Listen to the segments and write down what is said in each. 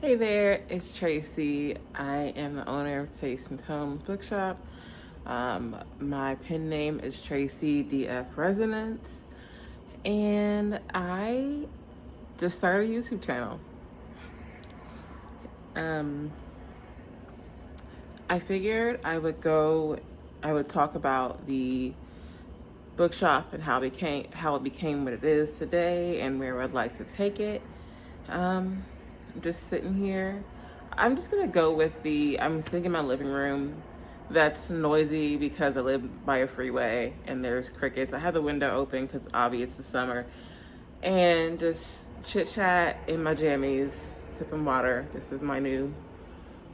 Hey there, it's Tracy. I am the owner of Taste and Tomes Bookshop. My pen name is Tracy DF Resonance, and I just started a YouTube channel. Um, I figured I would talk about the bookshop and how it became what it is today, and where I'd like to take it. I'm just sitting here. I'm just gonna go with I'm sitting in my living room. That's noisy because I live by a freeway and there's crickets. I have the window open because obviously it's the summer, and just chit chat in my jammies, sipping water. This is my new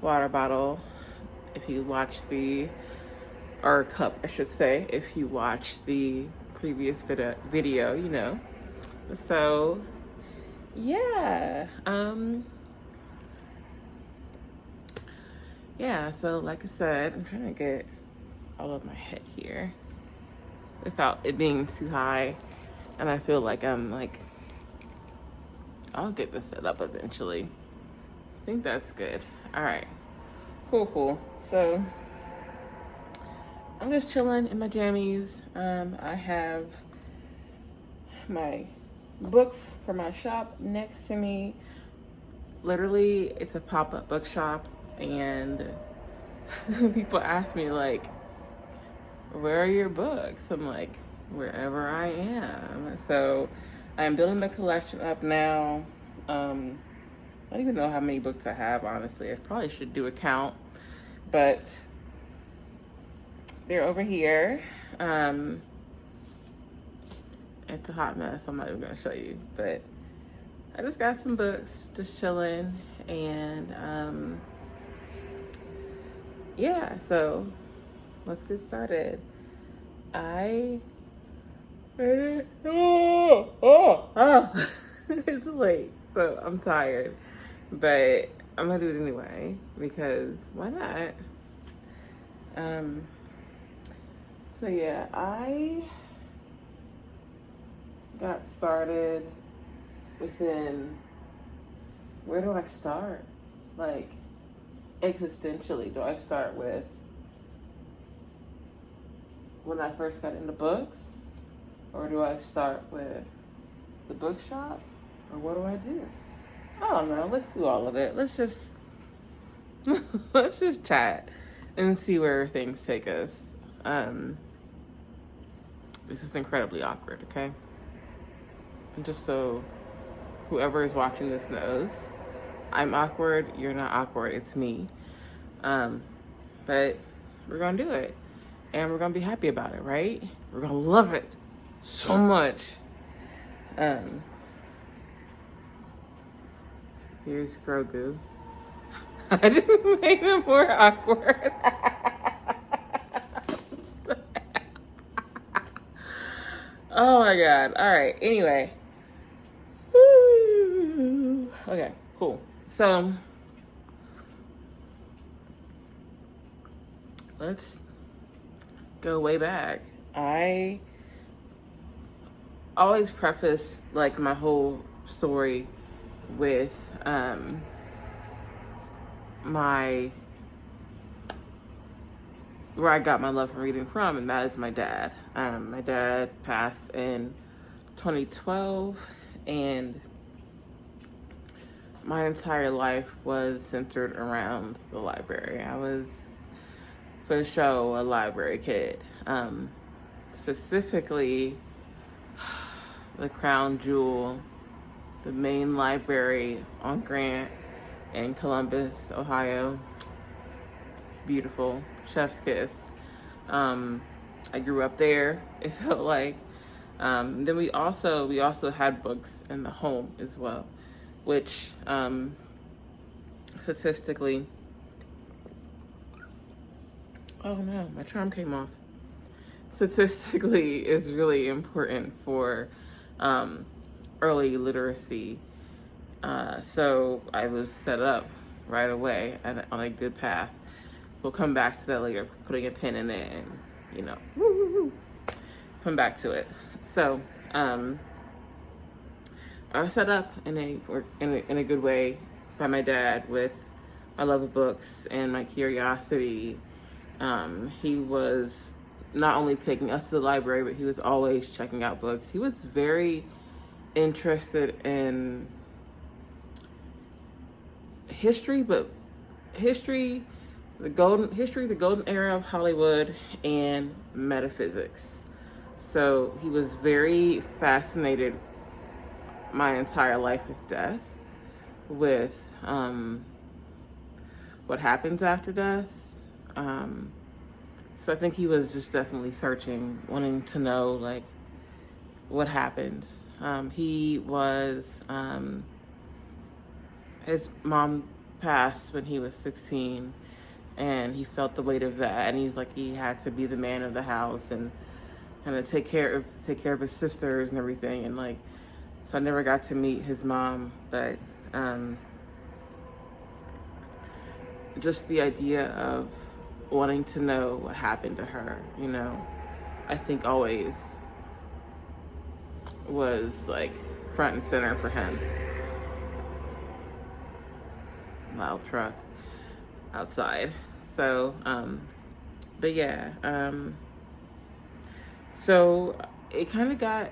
water bottle. If you watch or cup, I should say, if you watch the previous video, you know. So yeah. Yeah, so like I said, I'm trying to get all of my head here without it being too high. And I feel like I'll get this set up eventually. I think that's good. All right, cool. So I'm just chilling in my jammies. I have my books for my shop next to me. Literally, it's a pop-up bookshop, and people ask me like, where are your books? I'm like, wherever I am. So I'm building the collection up now. I don't even know how many books I have, honestly. I probably should do a count, but they're over here. It's a hot mess. I'm not even gonna show you, but I just got some books, just chilling, and yeah. So let's get started. I it's late, so I'm tired, but I'm gonna do it anyway because why not? Um, so yeah, I got started within. Where do I start? Like existentially, do I start with when I first got into books? Or do I start with the bookshop? Or what do I do? I don't know. Let's do all of it. Let's just let's just chat and see where things take us. This is incredibly awkward, okay? And just so whoever is watching this knows, I'm awkward, you're not awkward, it's me. But we're gonna do it. And we're gonna be happy about it, right? We're gonna love it so much. Here's Grogu. I just made it more awkward. Oh my god. Alright, anyway. Okay, cool. So let's go way back. I always preface like my whole story with my where I got my love for reading from, and that is my dad. My dad passed in 2012, and my entire life was centered around the library. I was, for sure, a library kid. Specifically, the crown jewel, the main library on Grant in Columbus, Ohio. Beautiful, chef's kiss. I grew up there. It felt like. Then we also had books in the home as well, which statistically. Oh no, my charm came off. Statistically, is really important for early literacy. So I was set up right away and on a good path. We'll come back to that later, putting a pin in it and, you know, come back to it. So I was set up in a good way by my dad with my love of books and my curiosity. He was not only taking us to the library, but he was always checking out books. He was very interested in history, but the golden era of Hollywood, and metaphysics. So he was very fascinated my entire life with death, with what happens after death. So I think he was just definitely searching, wanting to know like what happens. He was his mom passed when he was 16, and he felt the weight of that, and he's like he had to be the man of the house and kind of take care of his sisters and everything, and like so I never got to meet his mom, but just the idea of wanting to know what happened to her, you know, I think always was like front and center for him. Loud truck outside. So, but yeah, so it kind of got,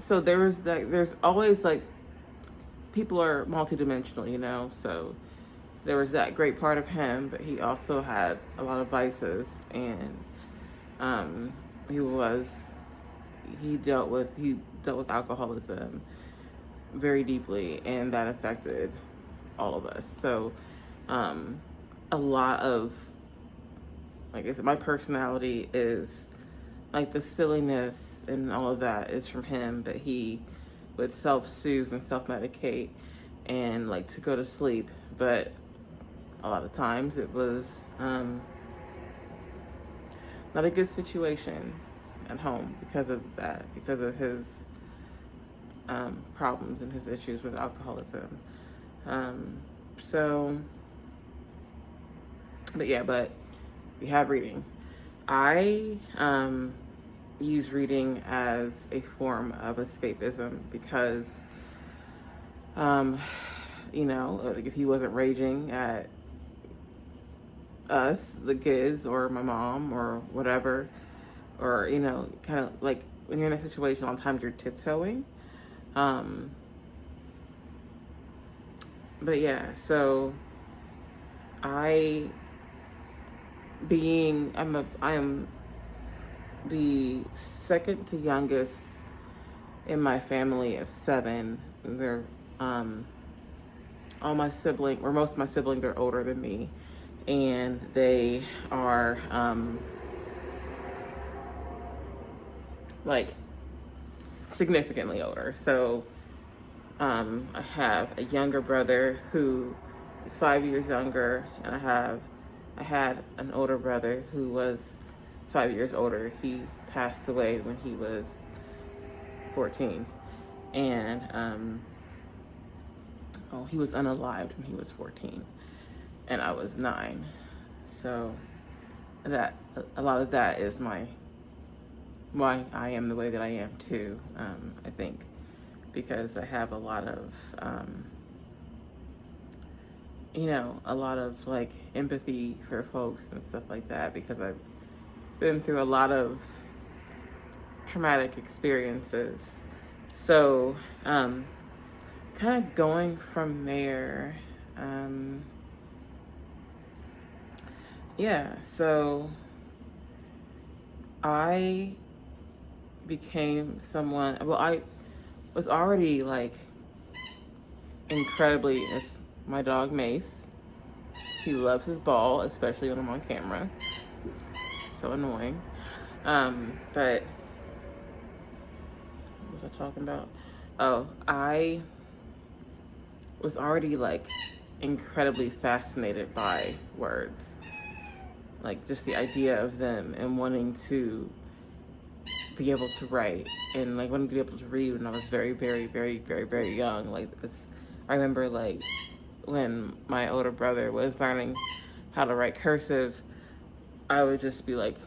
so there was like, there's always like, people are multidimensional, you know, so there was that great part of him, but he also had a lot of vices, and he dealt with alcoholism very deeply, and that affected all of us. So a lot of, like I said, my personality is like the silliness and all of that is from him, but he would self-soothe and self-medicate and like to go to sleep, but a lot of times it was not a good situation at home because of that, because of his problems and his issues with alcoholism. But we have reading. I use reading as a form of escapism because, you know, like if he wasn't raging at us, the kids, or my mom, or whatever, or, you know, kind of like when you're in a situation, a lot of times you're tiptoeing. But yeah, so I am the second to youngest in my family of 7. They're all my siblings, or most of my siblings, are older than me, and they are like significantly older. So I have a younger brother who is 5 years younger, and I had an older brother who was 5 years older. He passed away when he was 14, and he was unalived when he was 14, and I was 9. So that a lot of that is why I am the way that I am too. I think because I have a lot of a lot of like empathy for folks and stuff like that, because I've been through a lot of traumatic experiences. So kind of going from there, so I became someone, well, I was already like incredibly, it's my dog Mace. He loves his ball, especially when I'm on camera. So annoying. But what was I talking about? Oh, I was already like incredibly fascinated by words. Like just the idea of them, and wanting to be able to write, and like wanting to be able to read when I was very, very, very, very, very young. Like I remember like when my older brother was learning how to write cursive, I would just be like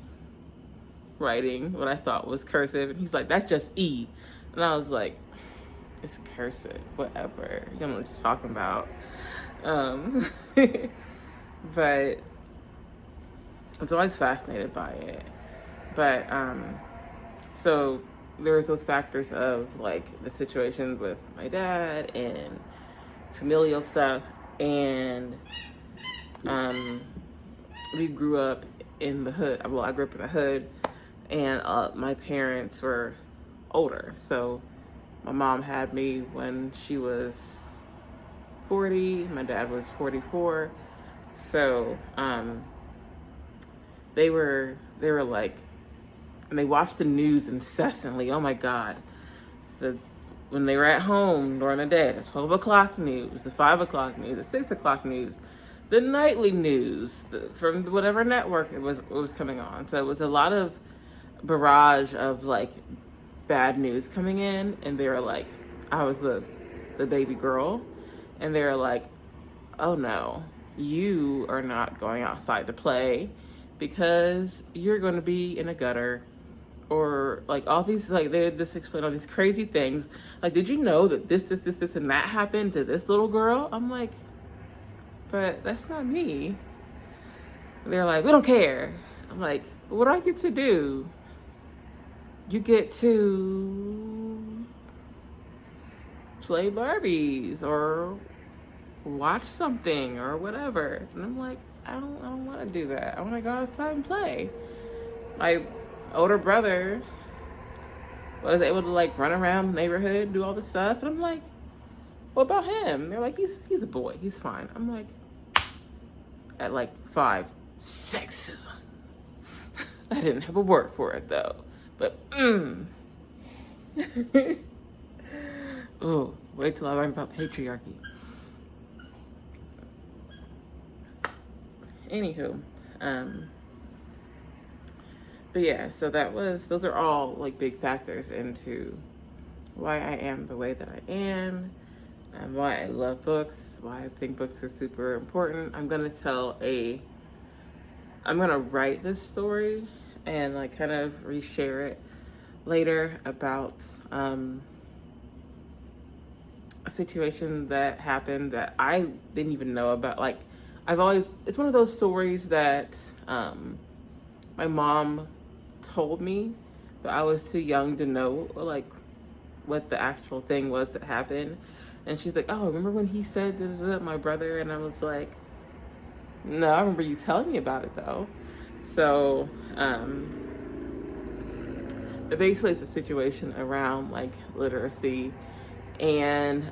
writing what I thought was cursive, and he's like, "That's just E," and I was like, It's cursive, whatever. You don't know what you're talking about. Um, but I was always fascinated by it. But so there was those factors of like the situations with my dad and familial stuff, and we grew up in the hood. Well, I grew up in the hood, and my parents were older. So my mom had me when she was 40. My dad was 44. So they were like, and they watched the news incessantly. Oh my God, when they were at home during the day, the 12 o'clock news, the 5 o'clock news, the 6 o'clock news, the nightly news from whatever network it was coming on. So it was a lot of barrage of like bad news coming in, and they were like, I was the baby girl, and they were like, oh no, you are not going outside to play because you're going to be in a gutter, or like all these, like they would just explain all these crazy things. Like, did you know that this and that happened to this little girl? I'm like, but that's not me. They're like, we don't care. I'm like, but what do I get to do? You get to play Barbies or watch something or whatever. And I'm like, I don't want to do that. I want to go outside and play. My older brother was able to like run around the neighborhood, do all this stuff, and I'm like, what about him? They're like, he's a boy, he's fine. I'm like, at like 5, sexism. I didn't have a word for it though, but oh, wait till I learn about patriarchy. Anywho, but yeah, so those are all like big factors into why I am the way that I am, and why I love books, why I think books are super important. I'm gonna write this story and like kind of reshare it later about a situation that happened that I didn't even know about. Like, it's one of those stories that my mom told me, but I was too young to know like what the actual thing was that happened. And she's like, oh, remember when he said this, my brother? And I was like, no, I remember you telling me about it though. So but basically it's a situation around like literacy, and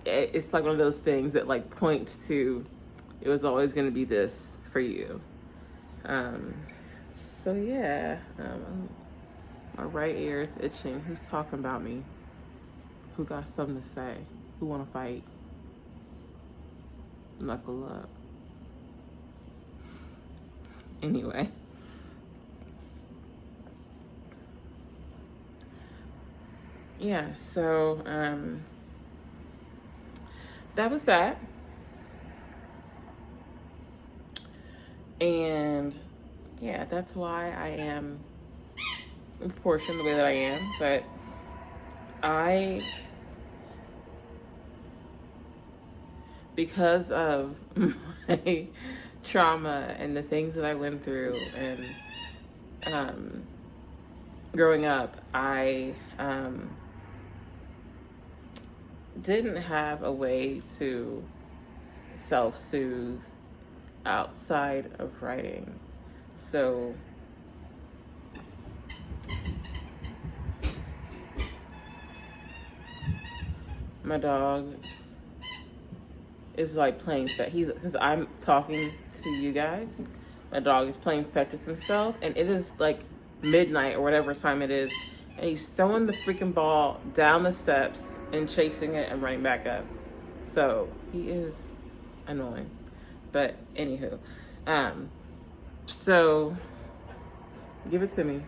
it's like one of those things that like points to it was always going to be this for you. So yeah, my right ear is itching. Who's talking about me? Who got something to say? Who want to fight? Knuckle up. Anyway. Yeah, so that was that. And yeah, that's why I am proportioned the way that I am. But because of my trauma and the things that I went through, and growing up, I didn't have a way to self-soothe outside of writing. So my dog is like playing because I'm talking to you guys, my dog is playing fetch with himself, and it is like midnight or whatever time it is, and he's throwing the freaking ball down the steps and chasing it and running back up. So he is annoying. But anywho, so give it to me.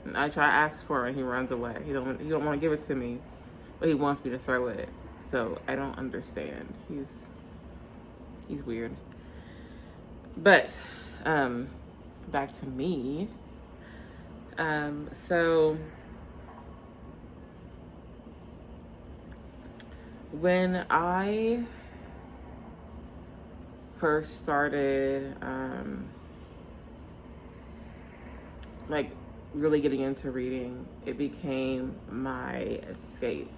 And I try to ask for it and he runs away. He don't want to give it to me, but he wants me to throw it. So I don't understand. He's weird. But back to me. So When I first started, like really getting into reading, it became my escape,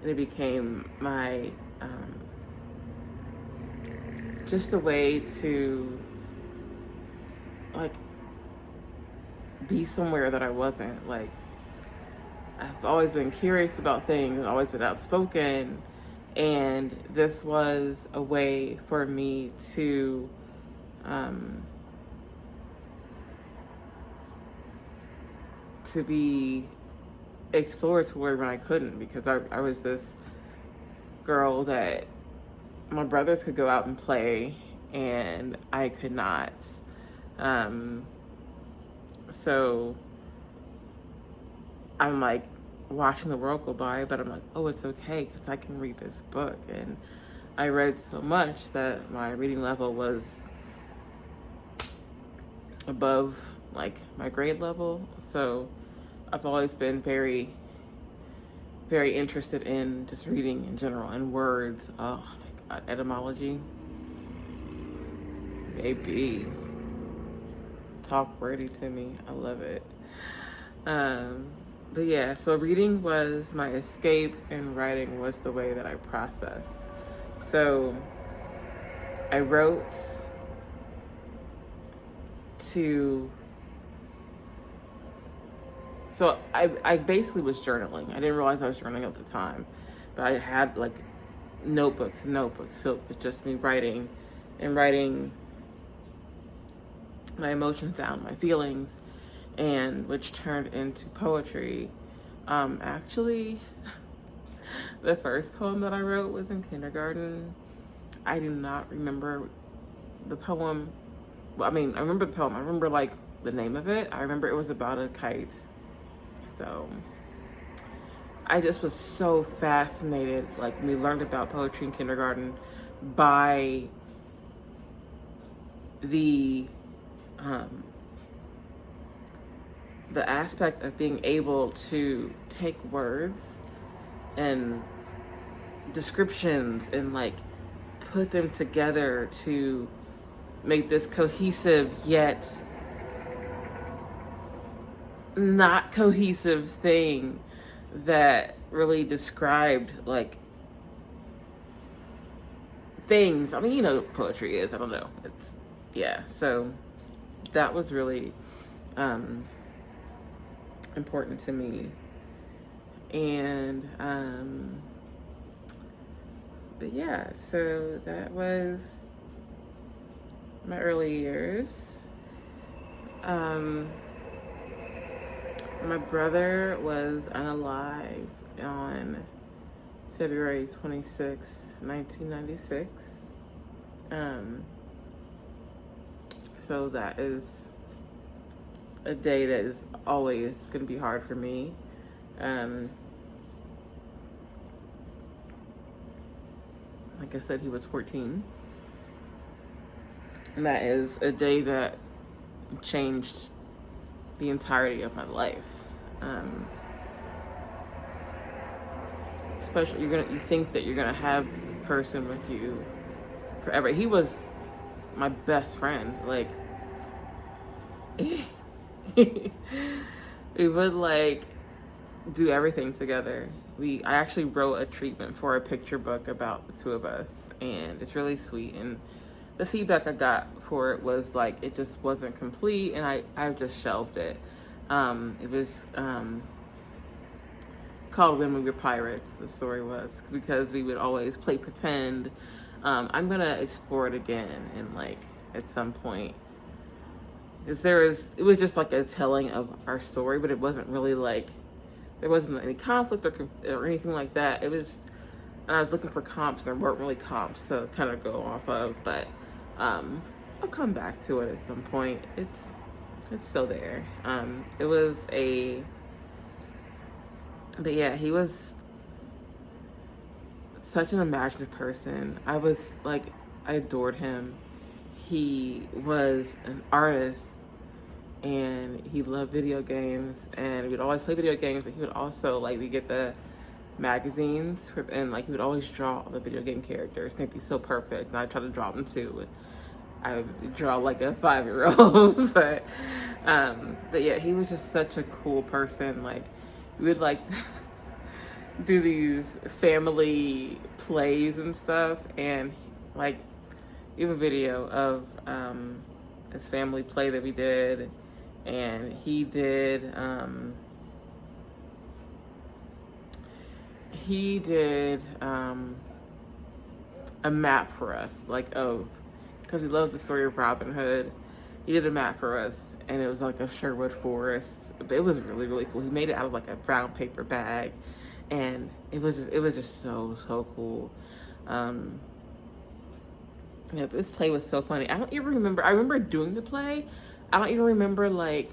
and it became my just a way to like be somewhere that I wasn't. Like, I've always been curious about things and always been outspoken, and this was a way for me um, to be exploratory when I couldn't, because I was this girl that my brothers could go out and play and I could not. Um, so I'm like watching the world go by, but I'm like, oh, it's okay because I can read this book. And I read so much that my reading level was above like my grade level. So I've always been very, very interested in just reading in general and words. Oh my God, etymology. Baby. Talk wordy to me. I love it. Um, but yeah, so reading was my escape and writing was the way that I processed. So I wrote to, so I basically was journaling. I didn't realize I was journaling at the time, but I had like notebooks and notebooks filled with just me writing and writing my emotions down, my feelings, and which turned into poetry. Actually, the first poem that I wrote was in kindergarten. I do not remember the poem. Well, I mean, I remember the poem. I remember like the name of it. I remember it was about a kite. So I just was so fascinated. Like, we learned about poetry in kindergarten by the um, the aspect of being able to take words and descriptions and like put them together to make this cohesive yet not cohesive thing that really described like things. I mean, you know what poetry is. I don't know. It's, yeah. So that was really important to me. And but yeah, so that was my early years. My brother was unalived on February 26, 1996. So that is a day that is always going to be hard for me. Like I said, he was 14. And that is a day that changed the entirety of my life. Especially you think that you're gonna have this person with you forever. He was my best friend. Like, we would like do everything together. I actually wrote a treatment for a picture book about the two of us, and it's really sweet. And the feedback I got for it was like it just wasn't complete, and I just shelved it. It was called When We Were Pirates, the story was, because we would always play pretend. I'm gonna explore it again and like at some point. It was just like a telling of our story, but it wasn't really like, there wasn't any conflict or anything like that. It was, and I was looking for comps, and there weren't really comps to kind of go off of, but I'll come back to it at some point. It's still there. But yeah, he was such an imaginative person. I adored him. He was an artist, and he loved video games, and we'd always play video games, but he would also, like, we get the magazines, and like he would always draw the video game characters. They'd be so perfect, and I try to draw them too. I would draw like a 5-year-old, but yeah, he was just such a cool person. Like, we would like do these family plays and stuff, and like, we have a video of this family play that we did, and he did a map for us, like, oh, because we love the story of Robin Hood. He did a map for us, and it was like a Sherwood forest. But it was really, really cool. He made it out of like a brown paper bag, and it was just so cool. Yeah, this play was so funny. I don't even remember. I remember doing the play. I don't even remember like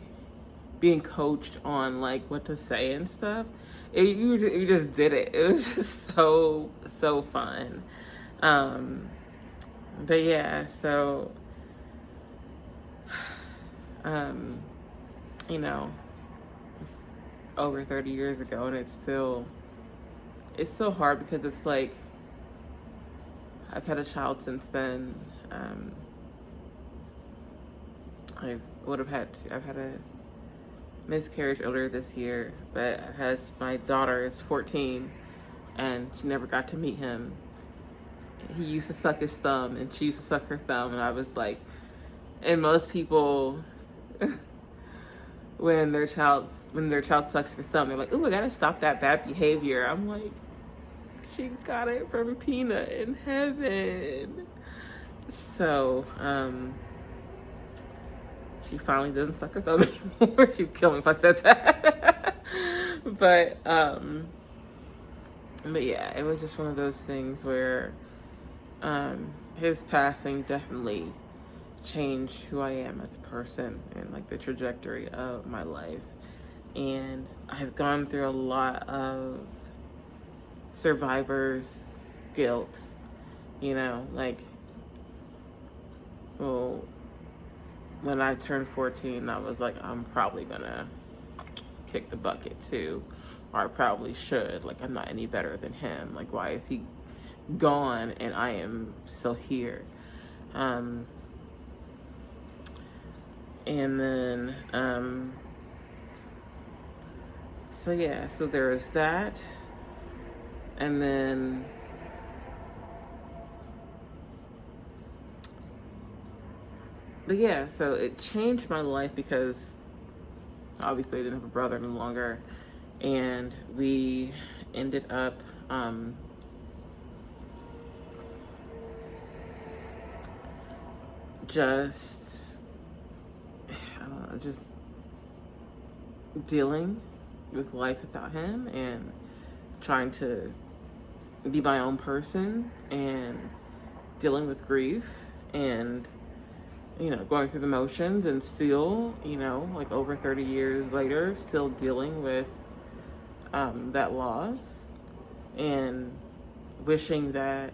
being coached on like what to say and stuff. You just did it. It was just so fun. But yeah, so you know, it's over 30 years ago, and it's still hard because it's like I've had a child since then. I've had a miscarriage earlier this year, but my daughter is 14, and she never got to meet him. He used to suck his thumb, and she used to suck her thumb, and I was like, and most people, when their child sucks their thumb, they're like, "Ooh, I gotta stop that bad behavior." I'm like, she got it from Peanut in heaven. So, she finally doesn't suck her thumb anymore. She'd kill me if I said that. but yeah, it was just one of those things where his passing definitely changed who I am as a person and like the trajectory of my life. And I've gone through a lot of survivor's guilt, like, well, when I turned 14, I was like, I'm probably gonna kick the bucket too, or I probably should. Like, I'm not any better than him. Like, why is he gone and I am still here? And then, so yeah, so there was that. And then, but yeah, so it changed my life because obviously I didn't have a brother any longer. And we ended up, just dealing with life without him and trying to be my own person and dealing with grief and, going through the motions, and still, like over 30 years later, still dealing with that loss and wishing that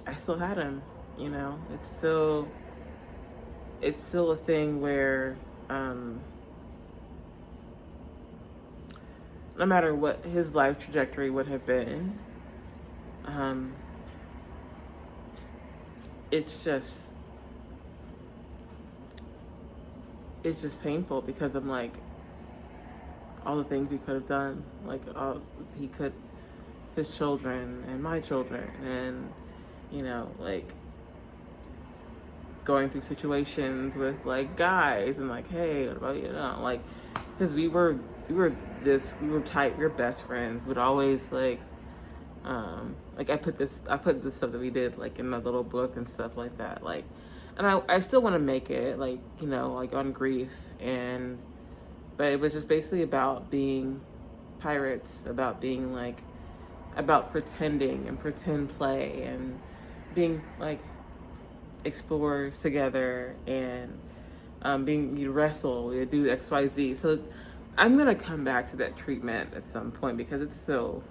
I still had him. It's still a thing where no matter what his life trajectory would have been, it's just painful because I'm like, all the things he could have done, like his children and my children, and like going through situations with like guys and like, hey, what about like, because we were tight, we were best friends. We'd always like I put this stuff that we did like in my little book and stuff like that, like, and I still want to make it like, like on grief, but it was just basically about being pirates, about being like, about pretending and pretend play and being like explorers together, and you wrestle, you do XYZ. So I'm gonna come back to that treatment at some point because it's still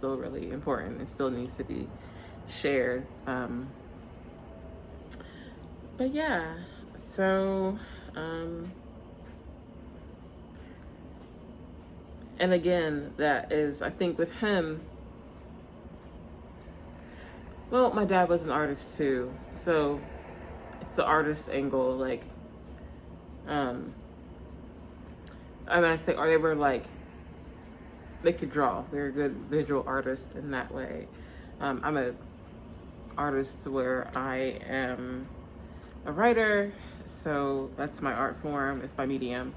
really important. It still needs to be shared. But yeah, so And again, that is, I think with him, well, my dad was an artist too, so it's the artist angle. Like, I mean, I think, or they were like, they could draw. They're good visual artists in that way. I'm a artist where I am a writer, so that's my art form. It's my medium.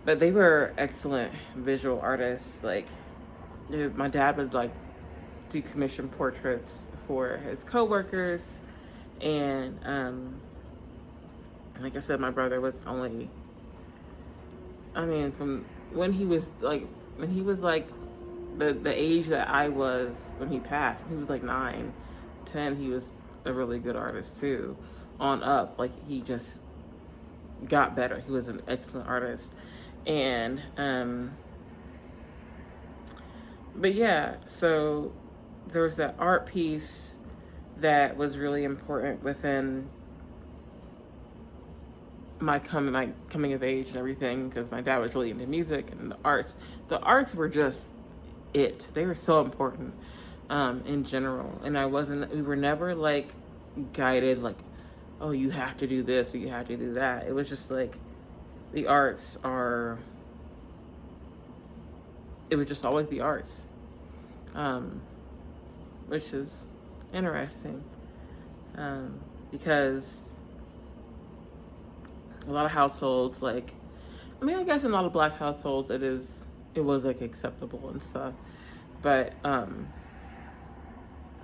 But they were excellent visual artists. Like, dude, my dad would like do commission portraits for his coworkers, and like I said, my brother was only, I mean, from when he was like the age that I was when he passed, he was like 9, 10. He was a really good artist too. On up, like he just got better. He was an excellent artist, and but yeah, so there was that art piece that was really important within my coming of age and everything, because my dad was really into music and the arts. The arts were just it. They were so important in general, and we were never like guided like, oh, you have to do this or you have to do that. It was just like the arts are. It was just always the arts, which is interesting because a lot of households, like, I mean, I guess in a lot of Black households, it was like acceptable and stuff, but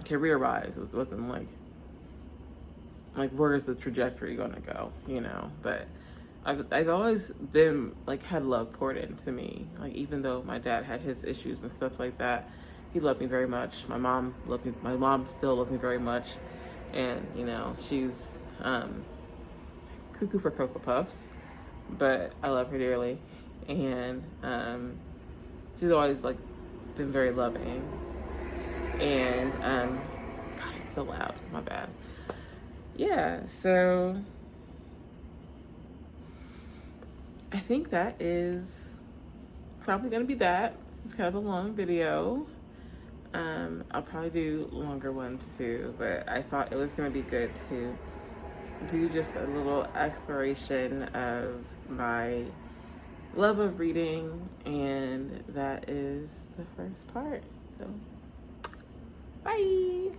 career-wise, it wasn't like where's the trajectory gonna go, you know? But I've always been like had love poured into me, like even though my dad had his issues and stuff like that, he loved me very much. My mom loved me. My mom still loves me very much, and you know she's cuckoo for Cocoa Puffs, but I love her dearly, and she's always like been very loving, and God, it's so loud. My bad. Yeah, so I think that is probably gonna be that. It's kind of a long video. I'll probably do longer ones too, but I thought it was gonna be good to do just a little exploration of my love of reading, and that is the first part. So, bye!